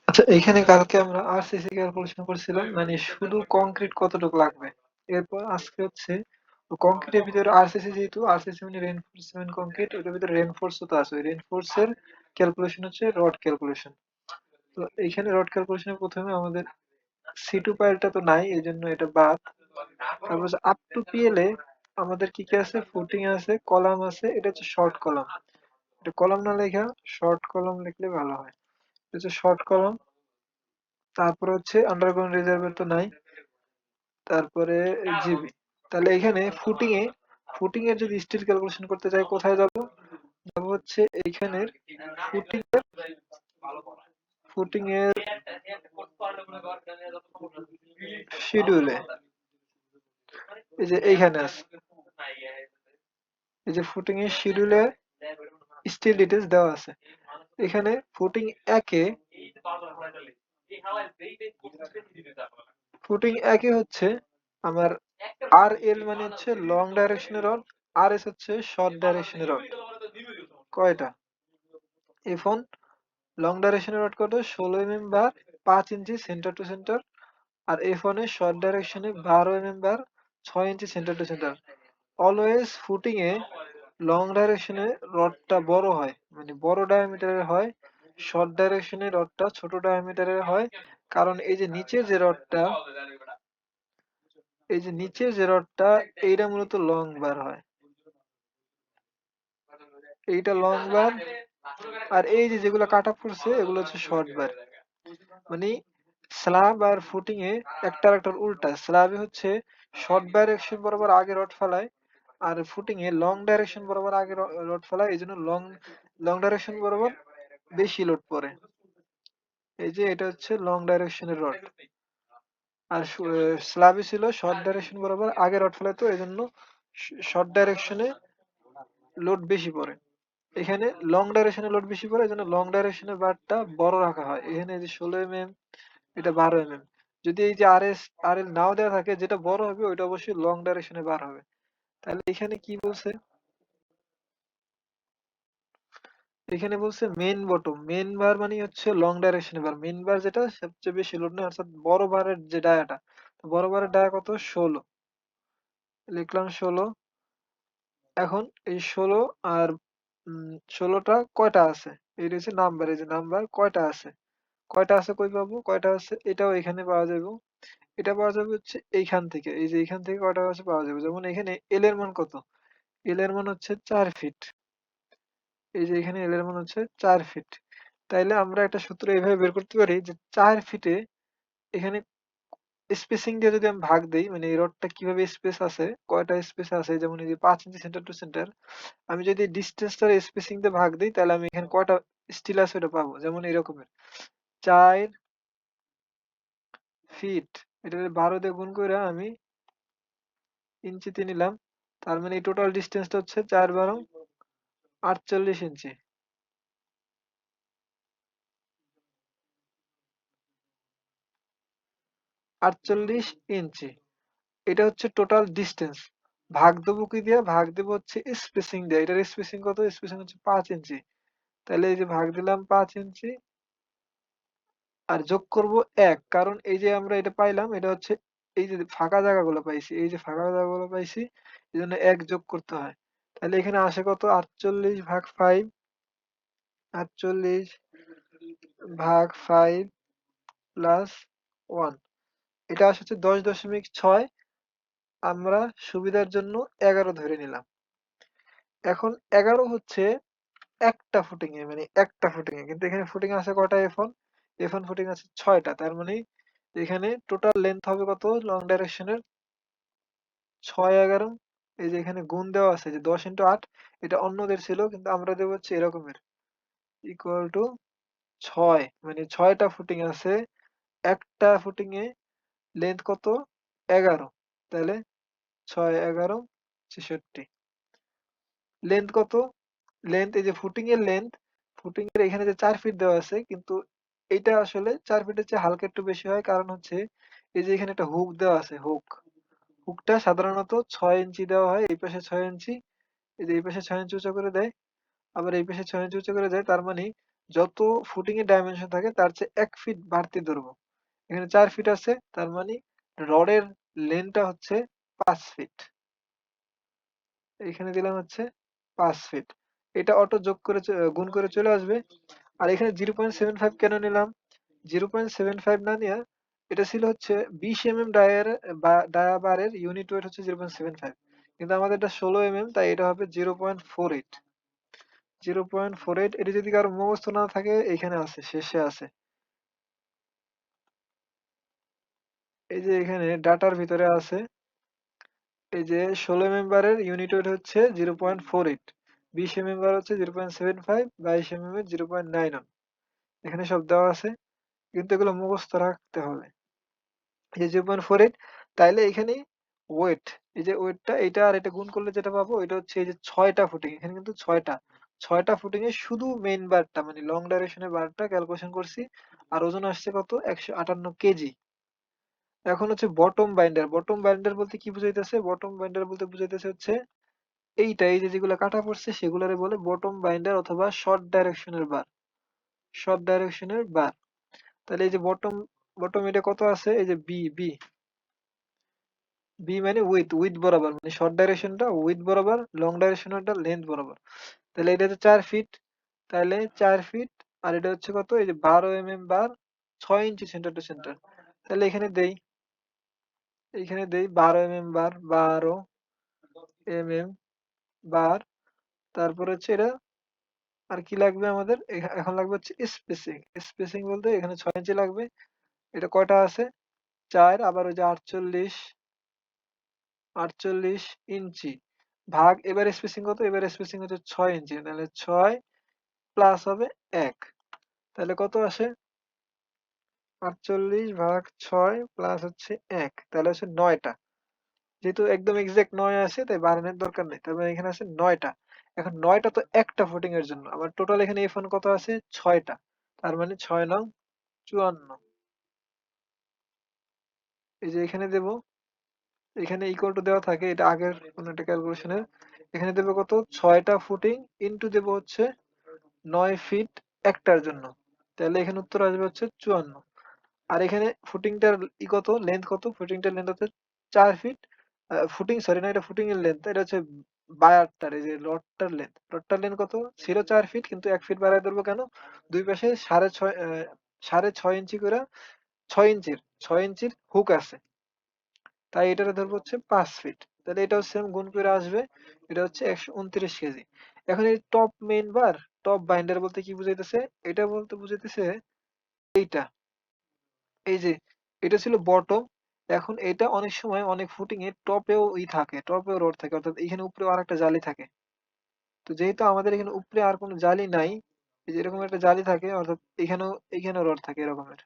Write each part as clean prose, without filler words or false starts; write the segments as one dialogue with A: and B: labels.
A: আচ্ছা, এইখানে কালকে আমরা আরসিসি ক্যালকুলেশন করছিলাম, মানে শুধু কংক্রিট কতটুকু লাগবে। এরপর আজকে হচ্ছে কংক্রিটের ভিতরে আরসিসি, যেহেতু আরসিসি মানে রেনফোর্সমেন্ট কংক্রিট, ওটার ভিতরে রেনফোর্সও তো আছে। ওই রেনফোর্সের ক্যালকুলেশন হচ্ছে রড ক্যালকুলেশন। তো এইখানে রড ক্যালকুলেশনের প্রথমে আমাদের সি2 পাইলটা তো নাই, এই জন্য এটা বাদ। তারপর আপ টু পিএল এ আমাদের কি কি আছে, ফুটিং আছে, কলাম আছে। এটা হচ্ছে শর্ট কলাম, এটা কলাম না লেখা শর্ট কলাম লিখলে ভালো হয়। এটা হচ্ছে শর্ট কলাম। তারপর হচ্ছে আন্ডারগ্রাউন্ড রিজার্ভের তো নাই। তারপরে জিবি। তাহলে এখানে ফুটিং এর যদি স্টিল ক্যালকুলেশন করতে চাই, কোথায় যাব? যাব হচ্ছে এইখানের ফুটিং ফুটিং এর শিডিউলে, এই যে এইখানে আছে, এই যে ফুটিং এর শিডিউলে স্টিল ডিটেইলস দেওয়া আছে। এখানে ফুটিং একে হচ্ছে আমার আর এল মানে হচ্ছে লং ডাইরেকশনের রড, আর এস হচ্ছে শর্ট ডাইরেকশনের রড। কয়টা? এখন লং ডাইরেকশনের রড কত? 16 mm bar 5 inch centre to centre. আর F1 এর শর্ট ডাইরেকশনে 12 mm bar 6 inch centre to centre. Always footing এ লং ডাইরেকশনে রডটা বড় হয়, মানে বড় ডায়ামিটারের হয়। শর্ট ডাইরেকশনে রডটা ছোট ডায়ামিটারের হয়। কারণ এই যে নিচের যে রডটা, এইটা মূলত লং বার হয়, এইটা লং বার। আর এই যে যেগুলো কাট অফ করছে এগুলো হচ্ছে শর্ট বার। মানে স্ল্যাব আর ফুটিং এ একটার একটার উল্টা। স্ল্যাবে হচ্ছে শর্ট ডাইরেকশন বরাবর আগে রড ফেলায়, আর ফুটিং এ লং ডাইরেকশন বরাবর আগে রড ফেলায়। এই জন্য লং লং ডাইরেকশন বরাবর বেশি লোড পড়ে। এই যে এটা হচ্ছে লং ডাইরেকশনের রড। আর স্ল্যাবে ছিল শর্ট ডাইরেকশন বরাবর আগে রড ফেলায়, তো এই জন্য শর্ট ডাইরেকশনে লোড বেশি পড়ে। এখানে লং ডাইরেকশনে লোড বেশি পড়ে, এই জন্য লং ডাইরেকশনের বারটা বড় রাখা হয়। এখানে এই যে 16 mm, এটা 12 mm। যদি এই যে আর এল নাও দেওয়া থাকে, যেটা বড় হবে ওইটা অবশ্যই লং ডাইরেকশনে বার হবে। তাহলে এখানে কি বলছে? এখানে বলছে মেন বটম। মেন বার মানে হচ্ছে লং ডাইরেকশনে বার। মেন বার যেটা সবচেয়ে বেশি লোড নেয়, অর্থাৎ বড় বারের যে ডায়াটা। তো বড় বারের ডায়া কত? 16। লিখলাম 16। এখন এই 16 আর 16টা কয়টা আছে? এই হচ্ছে নাম্বার, এই যে নাম্বার কয়টা আছে। কয়টা আছে কই পাবো? কয়টা আছে এটাও এখানে পাওয়া যাবে। এটা পাওয়া যাবে হচ্ছে এইখান থেকে, এই যে এইখান থেকে কয়টা আছে পাওয়া যাবে। যেমন এখানে এল এর মান কত? এল এর মান হচ্ছে 4 ফিট। এই যে এখানে এল এর মান হচ্ছে 4 ফিট। তাইলে আমরা একটা সূত্র এইভাবে বের করতে পারি যে 4 ফিটে এখানে স্পেসিং দিয়ে যদি আমি ভাগ দেই, মানে এই রডটা কিভাবে স্পেস আছে, কয়টা স্পেস আছে, যেমন এই যে 5 ইঞ্চি সেন্টার টু সেন্টার, আমি যদি ডিসটেন্সটার স্পেসিং দিয়ে ভাগ দিই, তাহলে আমি এখানে কয়টা স্টিল আছে ওটা পাবো। যেমন এরকমের 4 ফিট, এটা 12 দিয়ে গুণ করে আমি ইঞ্চিতে নিলাম। তার মানে এই টোটাল ডিসটেন্সটা হচ্ছে 4 × 12 = 48 ইঞ্চি। 48 ইঞ্চি, এটা হচ্ছে টোটাল ডিসটেন্স। ভাগ দেবো কি দিয়ে? ভাগ দেবো হচ্ছে স্পেসিং দিয়ে। এটার স্পেসিং কত? স্পেসিং হচ্ছে 5 ইঞ্চি। তাহলে এই যে ভাগ দিলাম 5 ইঞ্চি, আর যোগ করব 1, কারণ এই যে আমরা এটা পাইলাম, এটা হচ্ছে এই যে ফাঁকা জায়গাগুলো পাইছি, এই যে ফাঁকা জায়গাগুলো পাইছি, এই জন্য 1 যোগ করতে হয়। তাহলে এখানে আসে কত? 48/5। 48/5 প্লাস 1, এটা আসে হচ্ছে 10.6। আমরা সুবিধার জন্য 11 ধরে নিলাম। এখন 11 হচ্ছে একটা ফুটিং এ, মানে একটা ফুটিং এ, কিন্তু এখানে ফুটিং আছে কয়টা? F1 ফুটিং আছে 6টা। তার মানে এখানে টোটাল লেন্থ হবে কত লং ডাইরেকশনের? 6 11। এই যে এখানে গুণ দেওয়া আছে যে 10 × 8, এটা অন্যদের ছিল কিন্তু আমরা দেবো হচ্ছে এরকমের, ইকুয়াল টু 6, মানে 6টা ফুটিং আছে। একটা ফুটিং এ লেন্থ কত? 11, তাহলে 6 11 66। লেন্থ কত? লেন্থ এই যে ফুটিং এর লেন্থ, ফুটিং এর এখানে যে 4 ফিট দেওয়া আছে, কিন্তু এইটা আসলে 4 ফিটের চেয়ে হালকা একটু বেশি হয়, কারণ হচ্ছে এই যে এখানে একটা হুক দেওয়া আছে, হুকটা সাধারণত 6 ইঞ্চি দেওয়া হয়, এই পাশে 6 ইঞ্চি, এই যে এই পাশে 6 ইঞ্চি উঁচা করে দেয়, আবার এই পাশে 6 ইঞ্চি উঁচা করে দেয়, তার মানে যত ফুটিং এর ডাইমেনশন থাকে তার চেয়ে 1 ফিট বাড়তি ধরবো। এখানে 4 ফিট আছে, তার মানে রডের লেন্থটা হচ্ছে 5 ফিট। এখানে দিলাম হচ্ছে 5 ফিট। এটা অটো যোগ করে গুণ করে চলে আসবে। আর এখানে 0.75 কেন নিলাম? 0.75 না নিয়ে, এটা ছিল হচ্ছে 20 mm ডায়া বারের ইউনিট ওয়েট হচ্ছে 0.75, কিন্তু আমাদের এটা 16 mm, তাই এটা হবে 0.48। 0.48, এটি যদি কারো মুখস্থ না থাকে এখানে আছে, শেষে আছে, এই যে এখানে ডাটার ভিতরে আছে। এই যে 16 মেম্বারের ইউনিট ওয়েট হচ্ছে 0.48, 20 মেম্বার হচ্ছে 0.75, 22 এর 0.91, এখানে সব দেওয়া আছে, কিন্তু এগুলো মুখস্থ রাখতে হবে। এই যে 0.48, তাইলে এখানে ওয়েট, এই যে ওয়েটটা, এটা আর এটা গুণ করলে যেটা পাবো এটা হচ্ছে এই যে 6টা ফুটিং, এখানে কিন্তু 6টা ফুটিং এ শুধু মেইন বারটা মানে লং ডাইরেকশনের বারটা ক্যালকুলেশন করছি, আর ওজন আসছে কত? 158 কেজি। এখন হচ্ছে বটম বাইন্ডার। বটম বাইন্ডার বলতে কি বুঝাইতেছে? বটম বাইন্ডার বলতে বুঝাইতেছে হচ্ছে এইটা, এই যে যেগুলা কাটা পড়ছে সেগুলারে বলে বটম বাইন্ডার অথবা শর্ট ডাইরেকশনের বার। শর্ট ডাইরেকশনের বার। তাহলে এই যে বটম, বটম এটা কত আছে? এই যে বি, বি মানে উইথ বরাবর, মানে শর্ট ডাইরেকশনটা উইথ বরাবর, লং ডাইরেকশনটা লেন্থ বরাবর। তাহলে এটা হচ্ছে 4 ফিট, তাহলে 4 ফিট, আর এটা হচ্ছে কত? এই যে 12 বার 6 ইঞ্চি সেন্টার টু সেন্টার। তাহলে এখানে দেই 12 বার 12 বার, তারপর হচ্ছে এটা, আর কি লাগবে আমাদের? এখন লাগবে হচ্ছে স্পেসিং। স্পেসিং বলতে এখানে 6 ইঞ্চি লাগবে। এটা কয়টা আছে? 4, আবার ওই যে 48 ইঞ্চি ভাগ, এবার স্পেসিং কত? এবার স্পেসিং হচ্ছে 6 ইঞ্চি, তাহলে 6 প্লাস হবে 1, তাহলে কত আসে? 48 ভাগ 6 প্লাস হচ্ছে 1, তাহলে হচ্ছে 9টা। যেহেতু একদম এক্সাক্ট 9 আছে, তাই বাড়ানোর দরকার নেই, তবে এখানে আছে 9টা। এখন 9টা তো একটা ফুটিং এর জন্য, আবার টোটাল এখানে F1 কত আছে? 6টা, তার মানে 6 নং 54। এই যে এখানে দেব, এখানে ইকুয়াল টু দেওয়া থাকে, এটা আগের কোন একটা ক্যালকুলেশনের। এখানে দেব কত? 6টা ফুটিং ইনটু দেব হচ্ছে 9 ফিট একটার জন্য, তাহলে এখানে উত্তর আসবে হচ্ছে 54। আর এখানে ফুটিংটার কত? লেন্থ কত? ফুটিংটার লেন্থ হচ্ছে 4 ফিট। ফুটিং, সরি না, এটা ফুটিং এর লেন্থ, এটা হচ্ছে বায়ারটার, এই যে রডটার লেন্থ কত? ছিল 4 ফিট, কিন্তু 1 ফিট বাড়ায় ধরবো কেন? দুই পাশে 6.5 ইঞ্চি করে, 6 ইঞ্চির হুক আছে, তাই এটারে ধরবো হচ্ছে 5 ফিট। তাহলে এটাও সেম গুণ করে আসবে, এটা হচ্ছে 129 কেজি। এখন এই টপ মেইন বার, টপ বাইন্ডার বলতে কি বুঝাইতেছে? এটা বলতে বুঝাইতেছে এইটা, এই যে এটা ছিল বটম। এখন এটা অনেক সময় অনেক ফুটিং এ টপেও থাকে, টপেও রড থাকে, অর্থাৎ এখানে উপরে আর একটা জালি থাকে। তো যেহেতু আমাদের এখানে উপরে আর কোনো জালি নাই, এই যে এরকম একটা জালি থাকে, অর্থাৎ এখানেও রড থাকে এরকমের,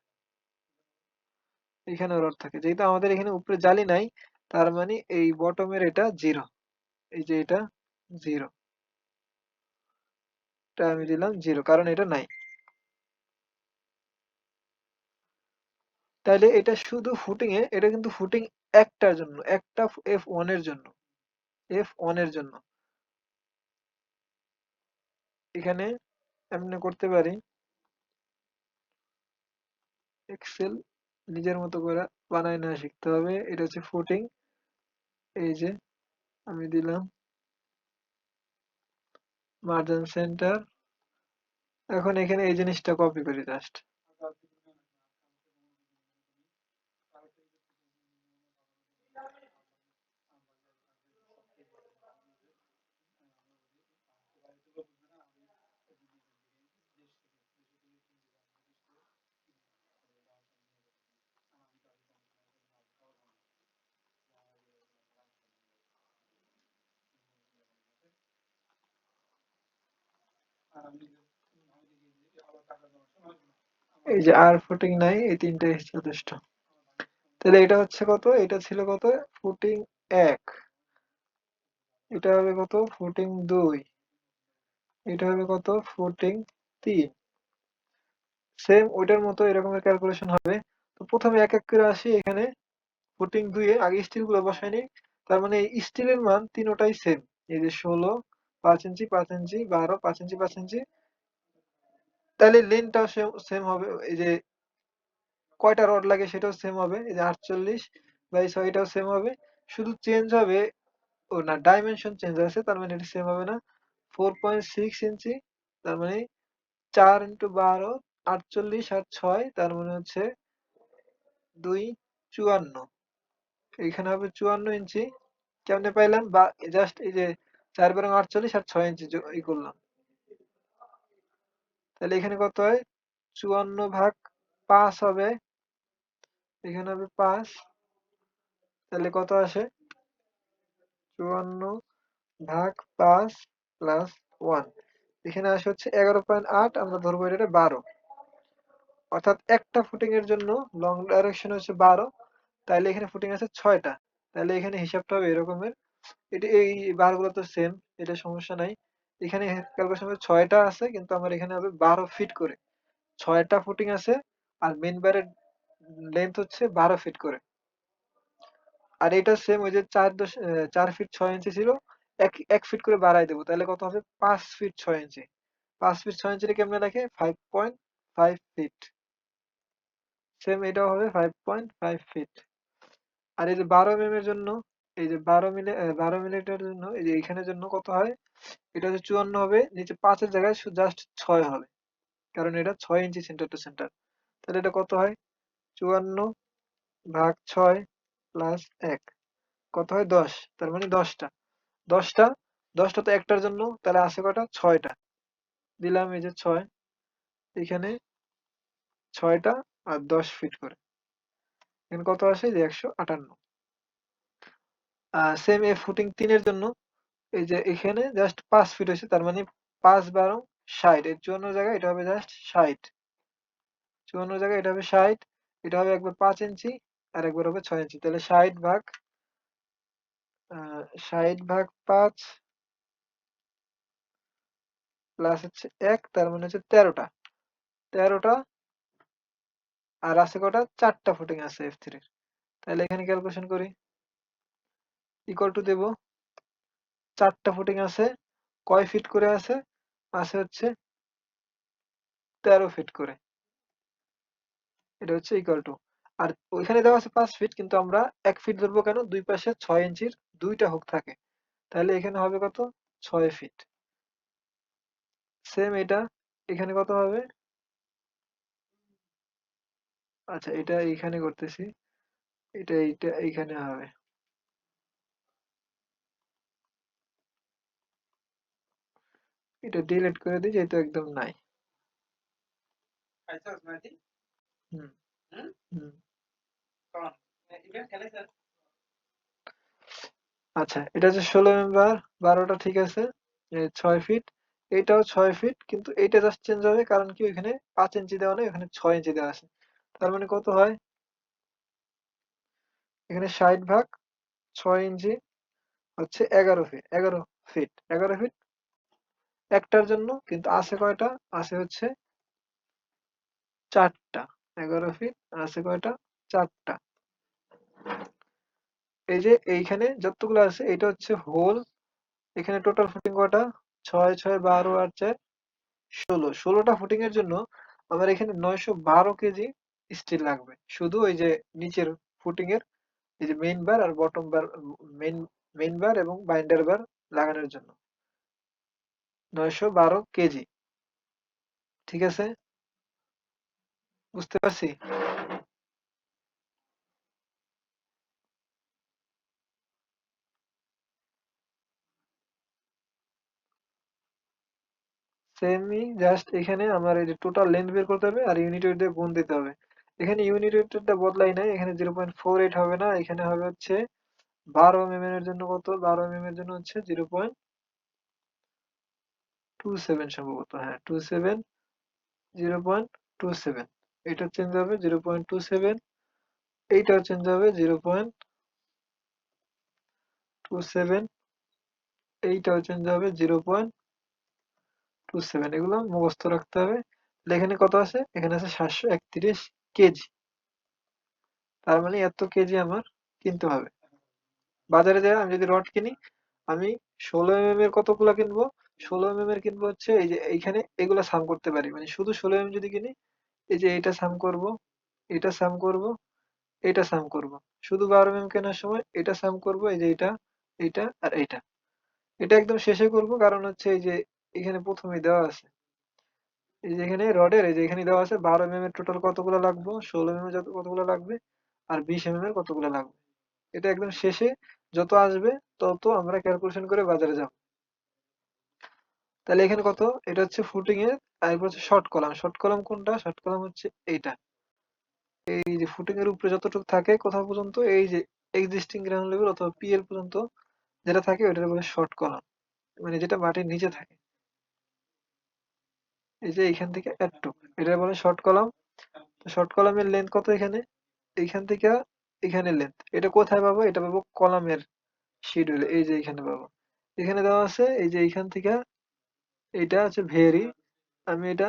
A: এখানেও রড থাকে। যেহেতু আমাদের এখানে উপরে জালি নাই, তার মানে এই বটমের এটা জিরো, এই যে এটা জিরো, এটা আমি দিলাম জিরো, কারণ এটা নাই। তাইলে এটা শুধু ফুটিং এ, এটা কিন্তু ফুটিং একটার জন্য, একটা F1 এর জন্য, F1 এর জন্য। এখানে এমনি করতে পারি, এক্সেল নিজের মতো করে বানায় নেওয়া শিখতে হবে। এটা হচ্ছে ফুটিং, এই যে আমি দিলাম মার্জিন সেন্টার। এখন এখানে এই জিনিসটা কপি করি জাস্ট, এই যে আর ফুটিং নাই, এই তিনটাই যথেষ্ট। তাহলে এটা হচ্ছে কত, এটা ছিল কত, ফুটিং 1, এটা হবে কত ফুটিং 2, এটা হবে কত ফুটিং 3। সেম ওইটার মতো এরকমের ক্যালকুলেশন হবে। তো প্রথমে এক এক করে আসি, এখানে ফুটিং 2 এ আগে স্টিল গুলো বসাই নিই। তার মানে স্টিলের মান তিনোটাই সেম। এই যে 16, 5 ইঞ্চি 5 ইঞ্চি, 12, 5 ইঞ্চি 5 ইঞ্চি। তাহলে লেনটাও সেম হবে। এই যে কয়টা রড লাগে সেটাও সেম হবে, এই যে 48/6 এটাও সেম হবে। শুধু চেঞ্জ হবে, ও না, ডাইমেনশন চেঞ্জ আছে, তার মানে এটা সেম হবে না। 4.6 ইঞ্চি, তার মানে 4 ইন্টু 12, 48 আর 6, তার মানে হচ্ছে 2, 54। এখানে হবে 54 ইঞ্চি। কেমনে পাইলাম, বা জাস্ট এই যে 4 × 48 আর 6 ইঞ্চি ই করলাম। তাহলে এখানে কত হয়, 54/5 হবে, এখানে হবে 5। তাহলে কত আসে, 54/5 প্লাস 1, এখানে আসে হচ্ছে 11.8, আমরা ধরবো এটা 12। অর্থাৎ একটা ফুটিং এর জন্য লং ডাইরেকশন হচ্ছে 12। তাইলে এখানে ফুটিং আছে 6টা। তাহলে এখানে হিসাবটা হবে এরকমের। এটা এই বারগুলো তো সেম, এটা সমস্যা নাই। এখানে ক্যালকুলেশন হবে 6টা আছে, কিন্তু আমার এখানে হবে 12 ফিট করে। 6টা ফুটিং আছে, আর মেইন বারের লেন্থ হচ্ছে 12 ফিট করে। আর এটা সেম ওই যে 4 ফিট 6 ইঞ্চি ছিল, এক ফিট করে বাড়াই দেবো, তাহলে কত হবে 5 ফিট 6 ইঞ্চি। 5 ফিট 6 ইঞ্চিটা কেমনে লেখে, 5.5 ফিট। সেম এটাও হবে 5.5 ফিট। আর এই যে 12 mm এর জন্য, এই যে 12 মিনিটের জন্য, এই যে এইখানের জন্য কত হয়, এটা হচ্ছে 54 হবে, নিচে 5 এর জায়গায় জাস্ট 6 হবে, কারণ এটা 6 ইঞ্চি সেন্টার টু সেন্টার। তাহলে এটা কত হয়, 54/6 প্লাস 1, কত হয় 10। তার মানে 10টা, 10টা, 10টা তো একটার জন্য, তাহলে আছে কটা, 6টা। দিলাম এই যে 6, এখানে 6টা, আর 10 ফিট করে, এখানে কত আসে, যে 158। সেম এ ফুটিং 3 এর জন্য, এই যে এখানে জাস্ট 5 ফিট হয়েছে, তার মানে 5 × 12 60, এর 54 জায়গায় এটা হবে জাস্ট 60, 54 জায়গায় এটা হবে 60। এটা হবে একবার 5 ইঞ্চি, আর একবার হবে 6 ইঞ্চি। তাহলে 60/5 প্লাস হচ্ছে 1, তার মানে হচ্ছে 13টা, 13টা। আর আছে কটা, 4টা ফুটিং আছে F3 এর। তাহলে এখানে ক্যালকুলেশন করি, ইকুয়াল টু দেব, 4টা ফুটিং আছে, কয় ফিট করে আছে, আছে হচ্ছে 13 ফিট করে। এটা হচ্ছে ইকুয়াল টু, আর ওইখানে দেওয়া আছে 5 ফিট, কিন্তু আমরা 1 ফিট ধরবো কেন, দুই পাশে 6 ইঞ্চির দুইটা হুক থাকে। তাহলে এখানে হবে কত, 6 ফিট। সেম এটা এখানে কত হবে, আচ্ছা এটা এইখানে করতেছি, এটা এইখানে হবে। এটা ডিলিট করে দিই, যেহেতু একদম নাই। হুম হুম। আচ্ছা এটা হচ্ছে 16 মেম্বার, 12টা ঠিক আছে, 6 ফিট। এটাও 6 ফিট, কিন্তু এইটা জাস্ট চেঞ্জ হবে, কারণ কি ওইখানে 5 ইঞ্চি দেওয়া নেই, ওখানে 6 ইঞ্চি দেওয়া আছে। তার মানে কত হয়, এখানে 60/6 ইঞ্চি হচ্ছে 11 ফিট, 11 ফিট, 11 ফিট একটার জন্য, কিন্তু আছে কয়টা, আছে হচ্ছে 4টা। 11 ফিট আছে কয়টা, 4টা। এই যে এইখানে যতগুলো আছে, এটা হচ্ছে হোল। এখানে টোটাল ফুটিং কয়টা, 6 6 12 আর 4 16, 16টা ফুটিং এর জন্য আমার এখানে 912 কেজি স্টিল লাগবে, শুধু ওই যে নিচের ফুটিং এর, এই যে মেইন বার আর বটম বার, মেইন মেইন বার এবং বাইন্ডার বার লাগানোর জন্য 912 কেজি। ঠিক আছে, বুঝতে পারছি। সেমই, জাস্ট এখানে আমার এই যে টোটাল লেন্থ বের করতে হবে, আর ইউনিট ওয়েট দিয়ে গুণ দিতে হবে। এখানে ইউনিট ওয়েটটা বদলাই নাই, এখানে 0.48 হবে না, এখানে হবে হচ্ছে 12 mm এর জন্য কত, 12 mm এর জন্য হচ্ছে 0.27 সম্ভবত, হ্যাঁ 27, 0.27। এটা চেঞ্জ হবে 0.27, এইটাও চেঞ্জ হবে 0.27, এইটাও চেঞ্জ হবে 0.27। এগুলো মুখস্থ রাখতে হবে। তাহলে এখানে কত আছে? এখানে আছে 731 কেজি। তার মানে এত কেজি আমার কিনতে হবে। বাজারে যাই আমি যদি রড কিনি, আমি 16 mm এর কতগুলা কিনবো? 16 mm এর কিনবো হচ্ছে এই যে এইখানে এগুলা সাম করতে পারি। মানে শুধু 16 mm যদি কিনি, এই যে এইটা সাম করব, এটা সাম করব, এটা সাম করব। শুধু 12 mm কেনার সময় এটা সাম করব, এই যে এইটা আর এইটা। এটা একদম শেষে করব, কারণ হচ্ছে এই যে এখানে প্রথমেই দেওয়া আছে। এই যে এখানে রডের এই যে এখানে দেওয়া আছে 12 mm এর টোটাল কতগুলো লাগবে, 16 mm এর কতগুলো লাগবে, আর 20 mm এর কতগুলো লাগবে। এটা একদম শেষে যত আসবে তত আমরা ক্যালকুলেশন করে বাজারে যাব। তাহলে এখানে কত? এটা হচ্ছে ফুটিং এর, আর এরপর হচ্ছে শর্ট কলাম। শর্ট কলাম কোনটা? শর্ট কলাম হচ্ছে এইটা। এই যে ফুটিং এর উপরে যতটুকু থাকে কোথাও পর্যন্ত, এই যে এক্সিস্টিং গ্রাউন্ড লেভেল অথবা পিএল পর্যন্ত যেটা থাকে ওইটার বলে শর্ট কলাম, মানে যেটা মাটির নিচে থাকে। এই যে এইখান থেকে এতটুক, এটা বলে শর্ট কলাম। তো শর্ট কলামের লেন্থ কত এখানে? এইখান থেকে এখানে লেন্থ। এটা কোথায় পাবো? এটা পাবো কলামের শিডিউলে, এই যে এখানে পাবো। এখানে দেওয়া আছে এই যে এইখান থেকে, এইটা হচ্ছে ভেরি, আমি এটা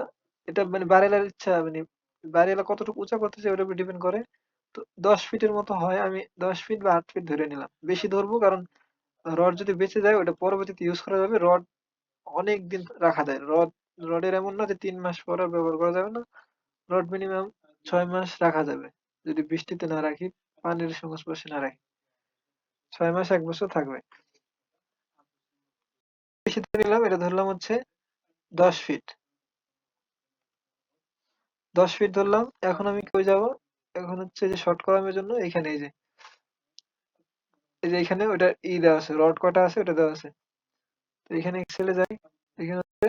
A: এটা মানে বাড়াইলার ইচ্ছা, মানে বাড়াইলা কতটুকু উঁচা করতে চাই ওটার উপর ডিপেন্ড করে। তো 10 ফিটের মতো হয়, আমি 10 ফিট বা 8 ফিট ধরে নিলাম। বেশি ধরবো কারণ রড যদি বেঁচে যায় ওটা পরবর্তীতে ইউজ করা যাবে। রড অনেক দিন রাখা যায়। রডের এমন না যে 3 মাস পর আর ব্যবহার করা যাবে না। রড মিনিমাম 6 মাস রাখা যাবে, যদি বৃষ্টিতে না রাখি, পানির সংস্পর্শে না রাখি। 6 মাস 1 বছর থাকবে। বেশি ধরে নিলাম, এটা ধরলাম হচ্ছে 10 ফিট। 10 ফিট ধরলাম। এখন আমি কই যাব? এখন হচ্ছে যে শর্ট কলামের জন্য এইখানে এই যে এখানে ওটা দেওয়া আছে, রড কটা আছে ওটা দেওয়া আছে। তো এখানে এক্সেলে যাই, এখানে হচ্ছে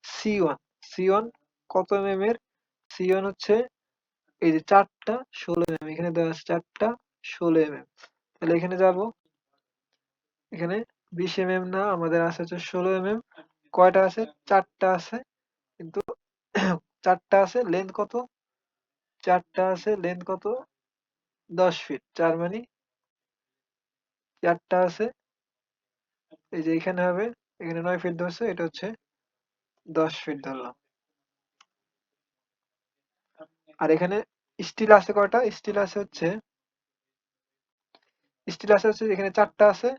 A: C1। C1 কত mm এর? C1 হচ্ছে এই যে 4টা 16 mm, এখানে দেওয়া আছে 4টা 16 mm। তাহলে এখানে যাব, এখানে 20 mm না, আমাদের আছে হচ্ছে 16 mm। কয়টা আছে? 4টা আছে, কিন্তু 4টা আছে, লেন্থ কত? 4টা আছে, লেন্থ কত? 10 ফিট। 4 মানে 4টা আছে, এই যে এখানে হবে, এখানে 9 ফিট ধরছে, এটা হচ্ছে 10 ফিট ধরলাম। আর এখানে স্টিল আছে কয়টা? স্টিল আছে হচ্ছে এখানে 4টা আছে,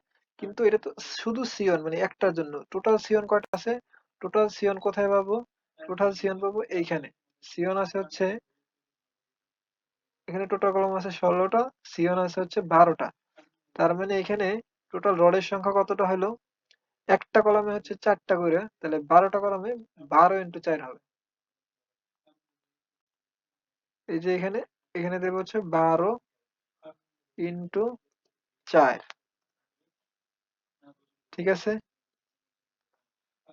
A: কিন্তু এটা তো শুধু সিওন, মানে একটার জন্য। টোটাল সিওন কয়টা আছে? টোটাল সিওন কোথায় পাবো? টোটাল সিওন পাবো এইখানে। সিওন আছে হচ্ছে এখানে, টোটাল কলম আছে 16টা, সিওন আছে হচ্ছে 12টা। তার মানে এখানে টোটাল রডের সংখ্যা কতটা হলো? একটা কলমে হচ্ছে 4টা করে, তাহলে 12টা কলমে 12 × 4 হবে। এই যে এখানে দেবো হচ্ছে 12 × 4। ঠিক আছে?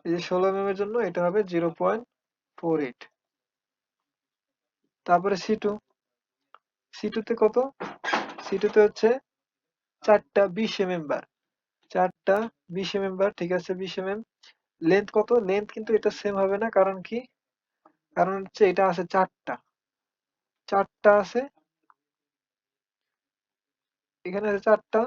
A: এই যে 16 mm এর জন্য এটা হবে 0.48। তারপরে সি টু তে কত? সি2 তে হচ্ছে 4টা 20 mm বার, 4টা 20 mm বার। ঠিক আছে, 20 mm। লেন্থ কত? লেন্থ কিন্তু এটা সেম হবে না, কারণ কি? কারণ হচ্ছে এটা আছে 4টা আছে, এখানে আছে 4টা,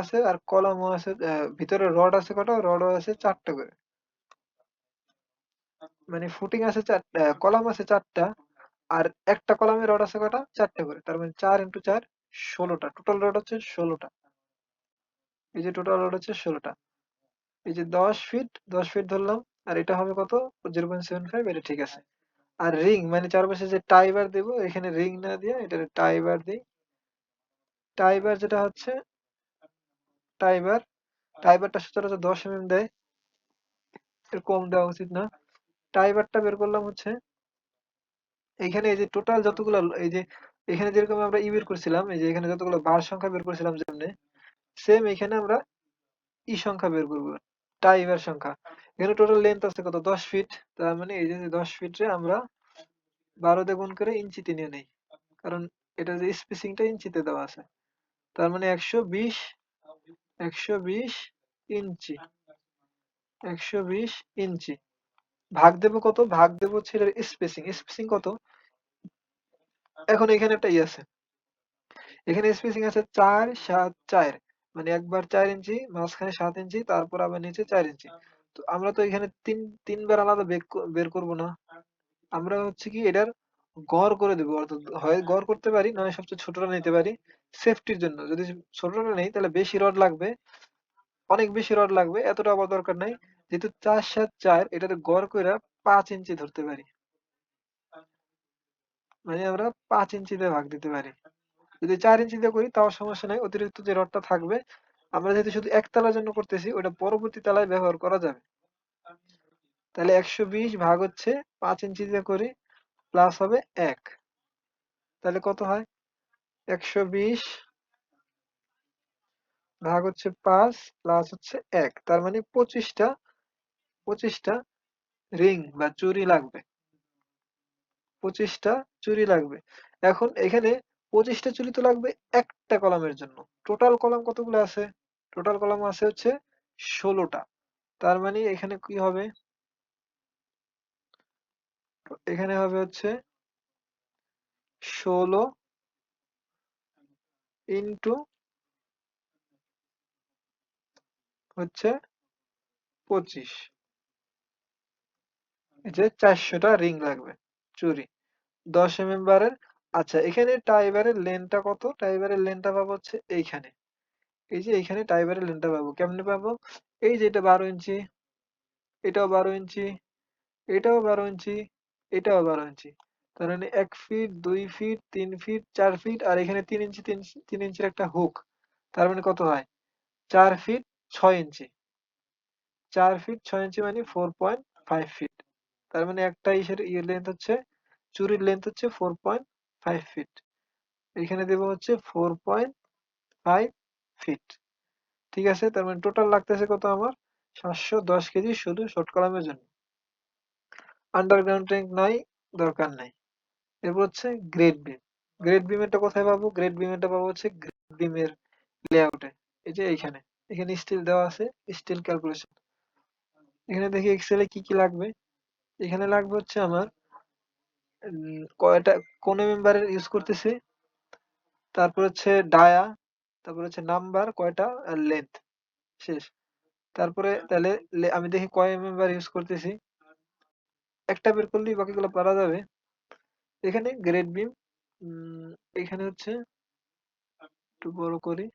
A: আছে, আর কলামও আছে, ভিতরে রড আছে কটা? রডও আছে 4টা করে। মানে ফুটিং আছে 4টা, কলাম আছে 4টা, আর একটা কলামে রড আছে কটা? 4টা করে। তার মানে 4 × 4 16টা। টোটাল রড হচ্ছে 16টা। এই যে টোটাল রড হচ্ছে 16টা। এই যে 10 ফিট, 10 ফিট ধরলাম। আর এটা হবে কত? 0.75। এটা ঠিক আছে। আর রিং মানে চারপাশে যে টাই বার দেবো, এখানে রিং না দিয়ে এটা টাই বার দিই। টাই বার যেটা হচ্ছে টাই বার, টাই বারটা সচরাচর 10 mm দেয়, এর কম দেওয়া উচিত না। টাই বারটা বের করলাম হচ্ছে এইখানে, এই যে টোটাল যতগুলো, এই যে এখানে যেরকম আমরা বের করছিলাম, এই যে এখানে যতগুলো বার সংখ্যা বের করছিলাম যেমনে, সেম এখানে আমরা সংখ্যা বের করবো, টাই বার সংখ্যা। এখানে টোটাল লেন্থ আছে কত? 10 ফিট। তার মানে এই যে 10 ফিটে আমরা 12 দিয়ে গুণ করে ইঞ্চিতে নিয়ে নেই, কারণ এটা যে স্পেসিংটা ইঞ্চিতে দেওয়া আছে। তার মানে 120 ইঞ্চি। 120 ইঞ্চি। ভাগ দেব কত? ভাগ দেব হচ্ছে এটার স্পেসিং। স্পেসিং কত? এখন এখানে একটা আছে। এখানে স্পেসিং আছে ৪, ৭, ৪। মানে একবার ৪ ইঞ্চি, মাঝখানে ৭ ইঞ্চি, তারপর আবার নিচে ৪ ইঞ্চি। তো আমরা তো এখানে ৩ বার আলাদা বের করব না। আমরা হচ্ছে কি এটার গড় করে দেব। অর্থাৎ হয় গড় করতে পারি, নয় সবচেয়ে ছোটটা নিতে পারি সেফটির জন্য। যদি ছোটটা নেই তাহলে বেশি রড লাগবে, অনেক বেশি রড লাগবে। এতটা আবার দরকার নাই। যেহেতু ৪, ৭, ৪ এটাতে গড় কইরা ৫ ইঞ্চি ধরতে পারি। মানে আমরা ৫ ইঞ্চিতে ভাগ দিতে পারি। যদি ৪ ইঞ্চিতে করি তাও সমস্যা নাই। অতিরিক্ত যে রডটা থাকবে, আমরা যেহেতু শুধু একতলার জন্য করতেছি, ওটা পরবর্তী তলায় ব্যবহার করা যাবে। তাহলে ১২০ ভাগ হচ্ছে ৫ ইঞ্চি দিয়ে করি, প্লাস হবে ১। তাহলে কত হয়? ১২০ ভাগ হচ্ছে ৫ প্লাস হচ্ছে ১। তার মানে ২৫টা রিং বা চুড়ি লাগবে। ২৫টা চুড়ি লাগবে। এখন এখানে ২৫টা চুড়ি তো লাগবে একটা কলামের জন্য। টোটাল কলাম কতগুলো আছে? টোটাল কলাম আছে হচ্ছে ১৬টা। তার মানে এখানে কি হবে? এখানে হবে হচ্ছে ১৬ ইনটু হচ্ছে ২৫। এই যে ৪০০টা রিং লাগবে চুড়ি। ১০ বারের। আচ্ছা, এখানে টাই বারের লেন্থটা কত? টাই বারের লেন্থটা পাবো হচ্ছে এইখানে। এই যে এইখানে টাই বারের লেন্থটা পাবো। কেমনে পাবো? এই যে এটা ১২ ইঞ্চি, এটাও ১২ ইঞ্চি, এটাও ১২ ইঞ্চি, এটাও ১২ ইঞ্চি। তার মানে ১ ফিট, ২ ফিট, ৩ ফিট, ৪ ফিট আর এখানে ৩ ইঞ্চি, ৩ ইঞ্চির একটা হুক। তার মানে কত হয়? ৪ ফিট ৬ ইঞ্চি। ৪ ফিট ৬ ইঞ্চি মানে 4.5 ফিট। তার মানে একটা ইসের লেন্থ হচ্ছে, চুরির লেন্থ হচ্ছে 4.5 ফিট। এখানে দেবো হচ্ছে 4.5 ফিট। ঠিক আছে? তার মানে টোটাল লাগতেছে কত আমার? ৭১০ কেজি শুধু শর্ট কলামের জন্য। আন্ডারগ্রাউন্ড ট্যাঙ্ক নাই, দরকার নাই। এরপর হচ্ছে গ্রেড বিম। গ্রেড বিমেরটা কোথায় পাবো? গ্রেড বিমেরটা পাবো হচ্ছে গ্রেড বিমের লেআউটে। এই যে এইখানে। এখানে স্টিল দেওয়া আছে, স্টিল ক্যালকুলেশন। এখানে দেখি এক্সেলে কি কি লাগবে। এখানে লাগবে হচ্ছে আমার কয়টা কোন মেম্বারের ইউজ করতেছি, তারপর হচ্ছে ডায়া, তারপর হচ্ছে নাম্বার কয়টা আর লেন্থ। শেষ। তারপরে তাহলে আমি দেখি কয় মেম্বার ইউজ করতেছি। একটা বের করলেই বাকিগুলো পারা যাবে। এখানে গ্রেড বিম, এখানে হচ্ছে একটু বড় করি।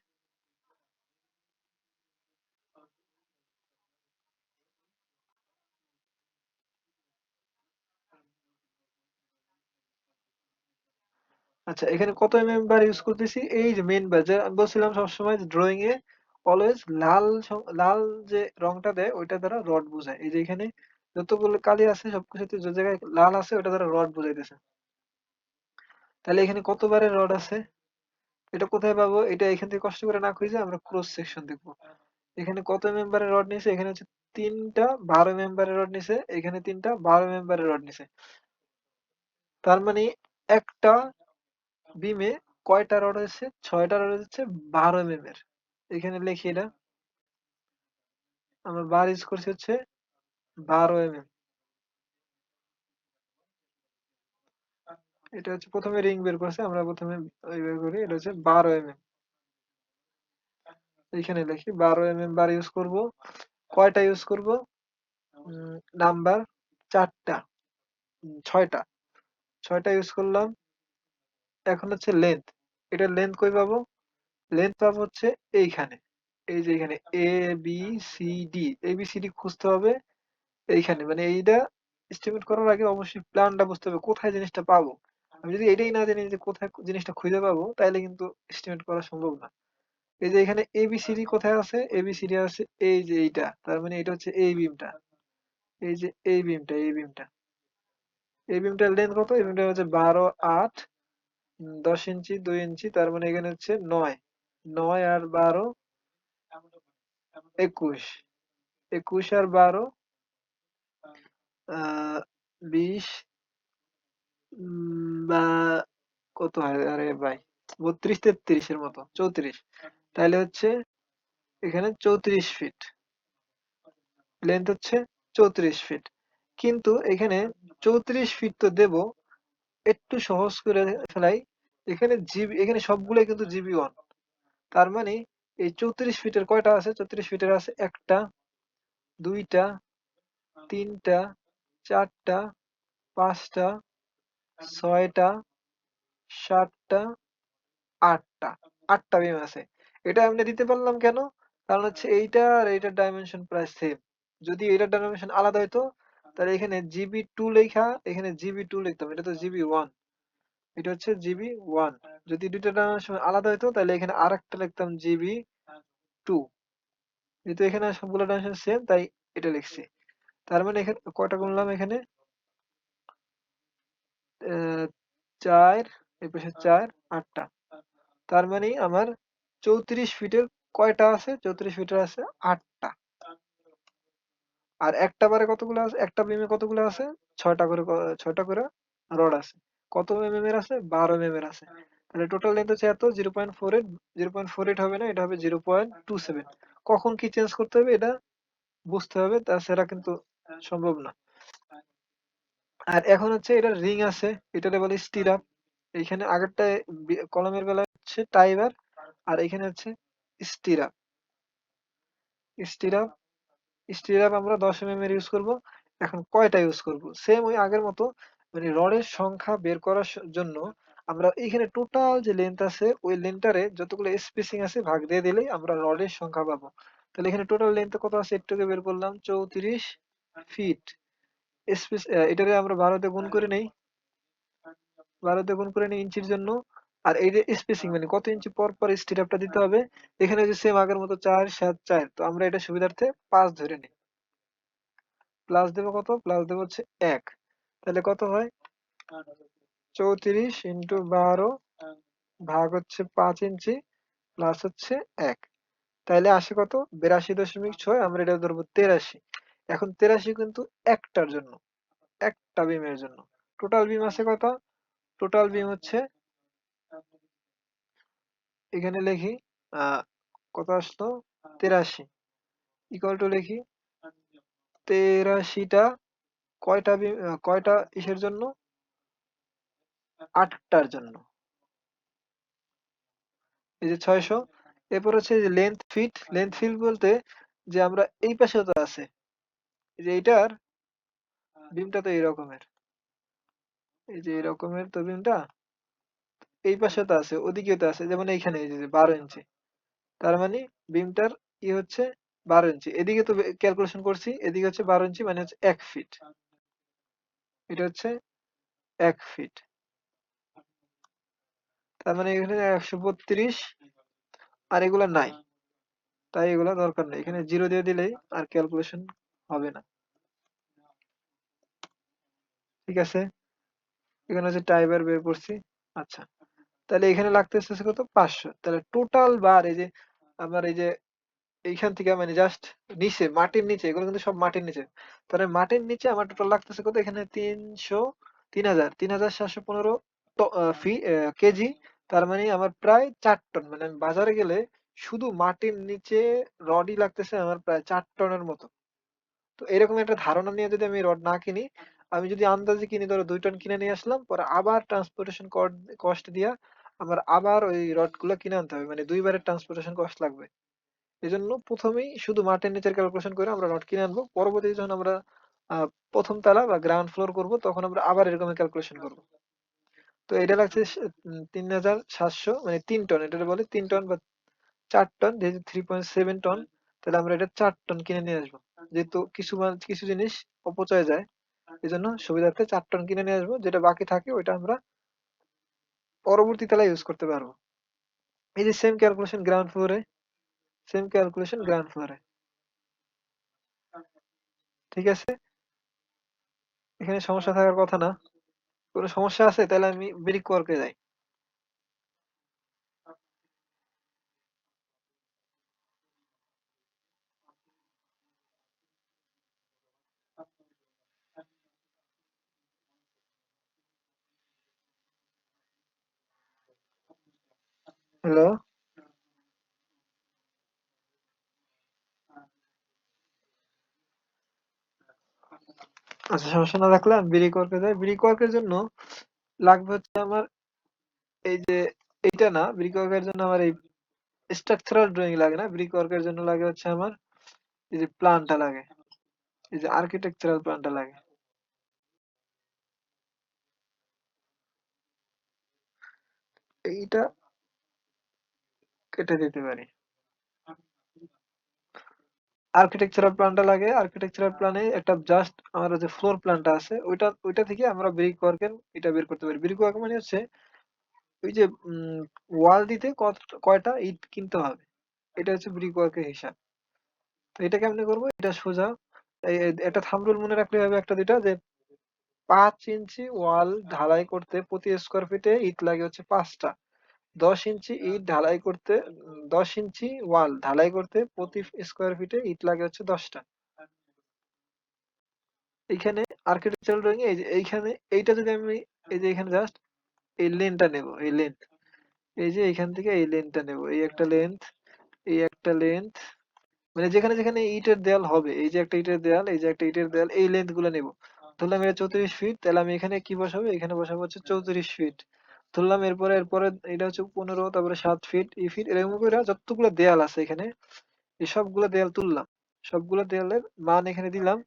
A: আচ্ছা, এখানে কত বার ইউজ করতেছি? এই যে মেইন বার, যে আমি বলছিলাম সবসময় ড্রয়িং এ অলওয়েজ লাল যে রংটা দেয় ওইটা দ্বারা রড বোঝায়। এই যে এখানে যতগুলো কালি আছে সবকিছুতে যে জায়গায় লাল আছে ওটা দ্বারা রড বোঝাইতেছে। তাহলে এখানে কত বারের রড আছে? এটা কোথায় পাবো? এটা এখান থেকে কষ্ট করে না খুঁজে আমরা ক্রস সেকশন দেখবো। এখানে কত মেম্বারের রড নিছে? এখানে হচ্ছে ৩টা ১২ মেম্বারের রড নিছে। এখানে ৩টা ১২ মেম্বারের রড নিছে। তার মানে একটা বিমে কয়টা রড হচ্ছে? ৬টা রড হচ্ছে ১২ এর। এখানে লিখি এটা। আমরা বার ইউজ করছি হচ্ছে ১২ এটা হচ্ছে প্রথমে রিং বের করছে। আমরা প্রথমে ওই বের করি। এটা হচ্ছে ১২ এইখানে লিখি ১২ বার ইউজ করব। কয়টা ইউজ করব? নাম্বার ৪টা, ৬টা। ৬টা ইউজ করলাম। এখন হচ্ছে লেন্থ। এটার লেন্থ কই পাবো? লেন্থ পাবো হচ্ছে এইখানে। এই যে এখানে A B C D, A B C D খুঁজতে হবে এইখানে। মানে এইটা এস্টিমেট করার আগে অবশ্যই প্ল্যানটা বুঝতে হবে কোথায় জিনিসটা পাবো। আমি যদি এটাই না জানি যে কোথায় জিনিসটা খুঁজে পাবো তাহলে কিন্তু এস্টিমেট করা সম্ভব না। এই যে এখানে এবিসিডি কোথায় আছে? এবিসিডি আছে এই যে এইটা। তার মানে এটা হচ্ছে এই বিমটা। এই যে এই বিমটা। এই বিমটার লেন্থ কত? এই বিমটা হচ্ছে ১২, ৮, ১০ ইঞ্চি, ২ ইঞ্চি। তার মানে এখানে হচ্ছে ৯। ৯ আর ১২, ২১। ২১ আর ১২, ২০, বা কত হয়? আরে ভাই, ৩২, ৩৩ এর মতো, ৩৪। তাহলে হচ্ছে এখানে ৩৪ ফিট। লেন্থ হচ্ছে 34 ফিট। কিন্তু এখানে 34 ফিট তো দেব, একটু সহজ করে ফেলাই। এখানে সবগুলোই কিন্তু জিবি 1। তার মানে এই 34 ফিটের কয়টা আছে? 34 ফিটের আছে 1টা, 2টা, 3টা, 4টা, 5টা, 6টা, 7টা, 8টা। 8টা বিম আছে। এটা আমরা দিতে পারলাম কেন? কারণ হচ্ছে এইটা আর এইটার ডাইমেনশন প্রায় সেম। যদি এটার ডাইমেনশন আলাদা হইতো, তাহলে এখানে জিবি 2 লেখা, এখানে জিবি 2 লিখতাম। এটা তো জিবি 1, এটা হচ্ছে জিবি 1। যদি দুইটা ডাইমেনশন আলাদা হইতো, তাহলে এখানে আরেকটা লিখতাম জিবি 2। যেহেতু এখানে সবগুলো ডাইমেনশন সেম, তাই এটা লিখছি। তার মানে এখানে কয়টা গুনলাম? এখানে 4, এই পাশে 4, 8টা। তার মানে আমার 34 ফিটের কয়টা আছে? 34 ফিটের আছে 8টা। আর একটা বারে কতগুলো আছে? একটা বিমে কতগুলো আছে? 6টা করে রড আছে। কত mm এর আছে? 12 mm এর আছে। তাহলে টোটাল লেন্থ হচ্ছে এত, 0.48। 0.48 হবে না, এটা হবে 0.27। কখন কি চেঞ্জ করতে হবে এটা বুঝতে হবে, তাছাড়া কিন্তু সম্ভব না। আর এখন হচ্ছে এটার রিং আছে, এটারে বলে স্টিরাপ। এইখানে আগেরটায় কলমের বেলায় হচ্ছে টাইবার, আর এখানে হচ্ছে স্টিরাপ। স্টিরাপ স্টিরাপ আমরা 10 mm এর ইউজ করব। এখন কয়টা ইউজ করব? সেম ওই আগের মতো, মানে রডের সংখ্যা বের করার জন্য আমরা এইখানে টোটাল যে লেন্থ আছে ওই লেন্থটারে যতগুলো স্পেসিং আছে ভাগ দিয়ে দিলেই আমরা রডের সংখ্যা পাবো। তাহলে এখানে টোটাল লেন্থ কত আছে একটুকে বের করলাম, 34 ফিট। এটারে আমরা 12 দিয়ে গুণ করে নেই, 12 দিয়ে গুণ করে নেই ইঞ্চির জন্য। আর এই যে স্পেসিং মানে কত ইঞ্চি পর পর স্টিরাপটা দিতে হবে, এখানে যে সেম আগের মতো 4 7 4, তো আমরা এটা সুবিধার্থে 5 ধরে নিই। প্লাস দেবো কত? প্লাস দেবো হচ্ছে 1। তাহলে কত হয়? 34 ইন্টু 12 ভাগ হচ্ছে 5 ইঞ্চি প্লাস হচ্ছে 1। তাইলে আসে কত? 82.6। আমরা এটা ধরবো 83। এখন 83 কিন্তু একটার জন্য, একটা বিমের জন্য। টোটাল বিম আছে কত? টোটাল বিম হচ্ছে, এখানে লিখি কত আসলো, 83 ইকুয়াল টু লিখি 83টা কয়টা বিম, কয়টা ইসের জন্য? 8টার জন্য। এই যে 600। এরপর হচ্ছে যে লেন্থ ফিট। লেন্থ ফিট বলতে যে আমরা এই পাশে তো আছে, এই যে এইটার বিমটা তো এই রকমের, এই যে এই রকমের তো বিমটা এই পাশে তো আছে, ওদিকেও তো আছে, যেমন এইখানে এই যে 12 ইঞ্চি। তার মানে বিমটার হচ্ছে 12 ইঞ্চি। এদিকে তো ক্যালকুলেশন করছি, এদিকে হচ্ছে 12 ইঞ্চি, মানে হচ্ছে 1 ফিট। এটা হচ্ছে 1 ফিট। তার মানে এখানে 132। আর এগুলা নাই, তাই এগুলা দরকার নেই, এখানে জিরো দিয়ে দিলেই আর ক্যালকুলেশন হবে না। ঠিক আছে, এখানে হচ্ছে টাইবার বের করছি। আচ্ছা, তাহলে এখানে লাগতেছে হচ্ছে কত? 500। তাহলে টোটাল বার এই যে আমার এই যে এইখান থেকে মানে জাস্ট নিচে, মাটির নিচে, এগুলো কিন্তু সব মাটির নিচে। তাহলে মাটির নিচে আমার টোটাল লাগতেছে কত? এখানে 3715 কেজি। তার মানে আমার প্রায় 4 টন। মানে আমি বাজারে গেলে শুধু মাটির নিচে রডই লাগতেছে আমার প্রায় 4 টনের মতো। তো এরকম একটা ধারণা নিয়ে যদি আমি রড না কিনি, আমি যদি আন্দাজে কিনি, ধরো 2 টন কিনে নিয়ে আসলাম, পরে আবার ট্রান্সপোর্টেশন কস্ট দিয়া আমার আবার ওই রড গুলো কিনে আনতে হবে, মানে দুইবারের ট্রান্সপোর্টেশন কস্ট লাগবে। এজন্য প্রথমেই শুধু মাটির নিচের ক্যালকুলেশন করে আমরা রড কিনে আনবো। পরবর্তীতে যখন আমরা আহ প্রথম তালা বা গ্রাউন্ড ফ্লোর করব, তখন আমরা আবার এরকম ক্যালকুলেশন করব। তো এটা লাগছে 3700, মানে 3 টন। এটা বলে 3 টন বা 4 টন, যেহেতু 3.7 টন। তাহলে আমরা এটা 4 টন কিনে নিয়ে আসবো। যেহেতু কিছু জিনিস অপচয় যায়, এই জন্য সুবিধার্থে 4 টন কিনে নিয়ে আসবো। যেটা বাকি থাকে ওইটা আমরা পরবর্তী তালা ইউজ করতে পারবো। এই যে সেম ক্যালকুলেশন গ্রাউন্ড ফ্লোরে, সেম ক্যালকুলেশন গ্রাউন্ড ফ্লোরে। ঠিক আছে, এখানে সমস্যা থাকার কথা না। কোনো সমস্যা আছে? তাহলে আমি ব্রিক ওয়ার্কে যাই। হ্যালো, আচ্ছা, সমস্যা না থাকলে আমি ব্রিক ওয়ার্কে যাই। ব্রিক ওয়ার্কের জন্য লাগবে হচ্ছে আমার এই যে এইটা না, ব্রিক ওয়ার্কের জন্য আমার এই স্ট্রাকচারাল ড্রয়িং লাগে না। ব্রিক ওয়ার্কের জন্য লাগে হচ্ছে আমার এই যে প্ল্যানটা লাগে। এই যে আর্কিটেকচারাল প্ল্যানটা লাগে। এইটা কেটে দিতে পারি। আর্কিটেকচারাল প্ল্যানটা লাগে। আর্কিটেকচারাল প্ল্যানে একটা জাস্ট আমার যে ফ্লোর প্ল্যানটা আছে ওইটা থেকে আমরা ব্রিক ওয়ার্কের এটা বের করতে পারি। ব্রিক ওয়ার্ক মানে হচ্ছে ওই যে ওয়াল দিতে কয়টা ইট কিনতে হবে। এটা হচ্ছে ব্রিক ওয়ার্কের হিসাব। তো এটা কেমনে করবো? এটা সোজা একটা থাম্ব রুল মনে রাখলে হবে একটা দুইটা যে 5 ইঞ্চি ওয়াল ঢালাই করতে প্রতি স্কোয়ার ফিটে ইট লাগে হচ্ছে 5টা। 10 ইঞ্চি ইট ঢালাই করতে 10 ইঞ্চি ওয়াল ঢালাই করতে প্রতি স্কোয়ার ফিটে ইট লাগে হচ্ছে 10টা। এইখানে আর্কিটেকচারাল ড্রয়িং এই যে এইখানে এইটা যদি আমি এই যে এখানে জাস্ট এই লেনটা নেব, এই লেন্থ, এই যে এইখান থেকে এই লেন্থটা নেব, এই একটা লেন্থ, এই একটা লেন্থ, মানে যেখানে যেখানে ইটের দেয়াল হবে, এই যে একটা ইটের দেয়াল, এই যে একটা ইটের দেয়াল, এই লেন্থ গুলো নেব। ধরলাম এটা 34 ফিট, তাহলে আমি এখানে কি বসাবো? এখানে বসাবো হচ্ছে 34 ফিট। ধরলাম এরপরে এটা হচ্ছে 15, তারপরে 7 ফিট, ই ফিট, এরকম করে যতগুলো দেয়াল আছে এখানে এই সবগুলো দেয়াল তুললাম। সবগুলো দেয়ালের মান এখানে দিলাম।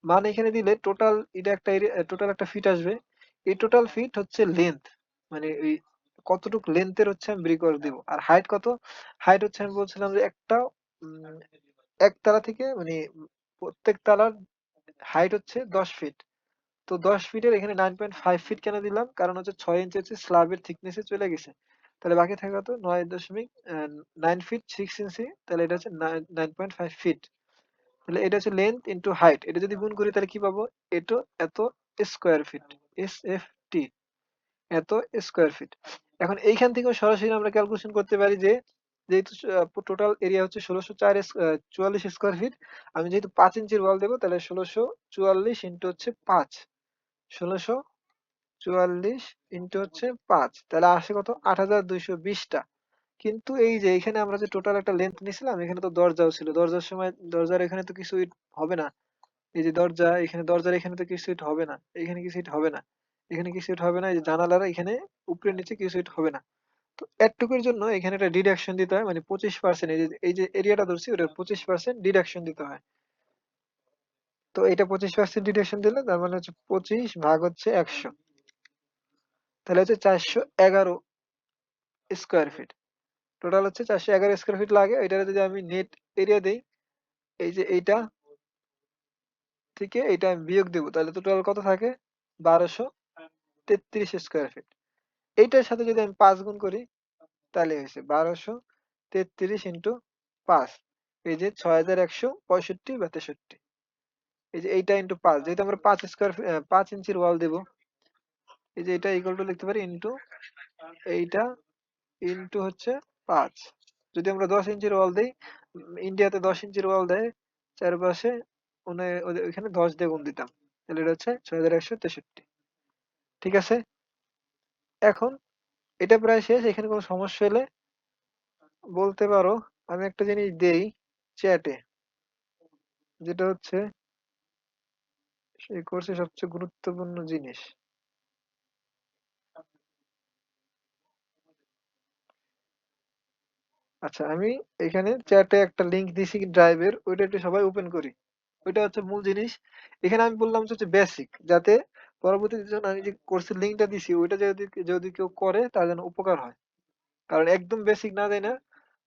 A: মান এখানে দিলে টোটাল এটা একটা টোটাল একটা ফিট আসবে। এই টোটাল ফিট হচ্ছে লেন্থ, মানে এই কতটুক লেন্থের হচ্ছে আমি ব্রিক ওয়ার্ক দিব। আর হাইট কত? হাইট হচ্ছে আমি বলছিলাম যে একটা উম, এক তালা থেকে মানে প্রত্যেক তালার হাইট হচ্ছে 10 ফিট। তো 10 ফিটের এখানে 9.5 ফিট কেন দিলাম? কারণ হচ্ছে 6 ইঞ্চি হচ্ছে স্ল্যাবের থিকনেসে চলে গেছে। তাহলে বাকি থাকে কত? 9.9 ফিট 6 ইঞ্চি, তাহলে এটা হচ্ছে 9.5 ফিট। তাহলে এটা হচ্ছে লেন্থ ইন্টু হাইট, এটা যদি গুণ করি তাহলে কি পাবো? এটা এত স্কোয়ার ফিট, SFT, এত স্কোয়ার ফিট। এখন এইখান থেকেও সরাসরি আমরা ক্যালকুলেশন করতে পারি যে যেহেতু টোটাল এরিয়া হচ্ছে 1644 স্কোয়ার ফিট, আমি যেহেতু 5 ইঞ্চির ওয়াল দেবো তাহলে 1644 ইন্টু হচ্ছে 5, 1644 ইন্টু হচ্ছে 5, তাহলে আসে কত? 8220টা। কিন্তু এই যে এখানে আমরা যে টোটাল একটা লেন্থ নিছিলাম, এখানে তো দরজাও ছিল, দরজার সময় দরজার এখানে তো কিছু হবে না। এই যে দরজা, এখানে দরজার এখানে তো কিছু ইট হবে না, এখানে কিছু ইট হবে না, এখানে কিছু ইট হবে না, এই যে জানালার এখানে উপরে নিচে কিছু ইট হবে না। তো এটুকুর জন্য এখানে একটা ডিডাকশন দিতে হয়, মানে 25%, এই যে এরিয়াটা ধরছি ওটার 25% ডিডাকশন দিতে হয়। তো এটা 25% ডিডাকশন দিলে তার মানে হচ্ছে 25 ভাগ হচ্ছে 100, তাহলে হচ্ছে 411 স্কোয়ার ফিট। টোটাল হচ্ছে 411 স্কোয়ার ফিট লাগে। এটার যদি আমি নেট এরিয়া দেই, এই যে এইটা থেকে এইটা আমি বিয়োগ দেবো, তাহলে টোটাল কত থাকে? 1233 স্কোয়ার ফিট। এইটার সাথে যদি আমি 5 গুণ করি তাহলে হয়েছে 1233 ইন্টু 5, এই যে 6165 বা 63। এই যে এইটা ইন্টু 5, যেহেতু আমরা 5 ইঞ্চির ওয়াল দেবো, এই যে এটা ইকুয়াল টু লিখতে পারি ইন্টু এইটা ইন্টু হচ্ছে 5। যদি আমরা 10 ইঞ্চির ওয়াল দেই, ইন্ডিয়াতে 10 ইঞ্চির ওয়াল দেয় চারপাশে, ওইখানে 10 দিয়ে গুণ দিতাম, তাহলে এটা হচ্ছে 6163। ঠিক আছে, এখন এটা প্রায় শেষ। এখানে কোনো সমস্যা হলে বলতে পারো। আমি একটা জিনিস দেই চ্যাটে, যেটা হচ্ছে সেই কোর্সে সবচেয়ে গুরুত্বপূর্ণ জিনিস। আচ্ছা, আমি এখানে চ্যাটে একটা লিংক দিছি ড্রাইভের, ওইটা একটু সবাই ওপেন করি। ওইটা হচ্ছে মূল জিনিস। এখানে আমি বললাম যে হচ্ছে বেসিক, যাতে পরবর্তীতে যখন আমি যে কোর্সের লিংকটা দিছি ওইটা যদি যদি কেউ করে তার জন্য উপকার হয়। কারণ একদম বেসিক না জানি না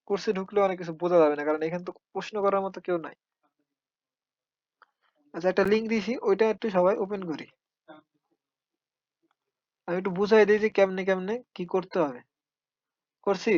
A: কোর্সে ঢুকলে অনেক কিছু বোঝা যাবে না, কারণ এখানে তো প্রশ্ন করার মতো কেউ নাই। আচ্ছা, একটা লিংক দিছি, ওইটা একটু সবাই ওপেন করি। আমি একটু বুঝাই দিই যে কেমনে কেমনে কি করতে হবে। করছি?